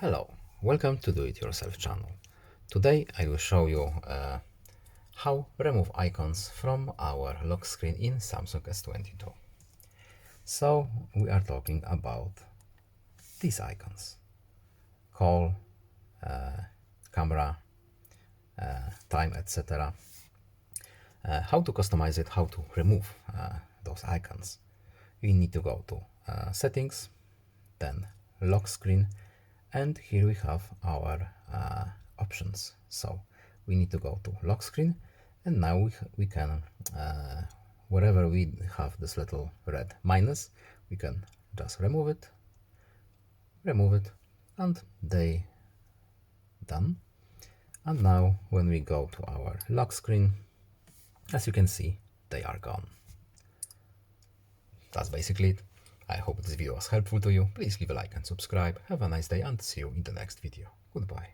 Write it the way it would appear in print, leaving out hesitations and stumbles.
Hello, welcome to Do It Yourself channel. Today I will show you how remove icons from our lock screen in Samsung S22. So we are talking about these icons: call, camera, time, etc. How to customize it, how to remove those icons. We need to go to settings, then lock screen, and here we have our options. So we need to go to lock screen, and now we can, wherever we have this little red minus, we can just remove it, and they done. And now when we go to our lock screen, as you can see, they are gone. That's basically it. I hope this video was helpful to you. Please leave a like and subscribe. Have a nice day and see you in the next video. Goodbye.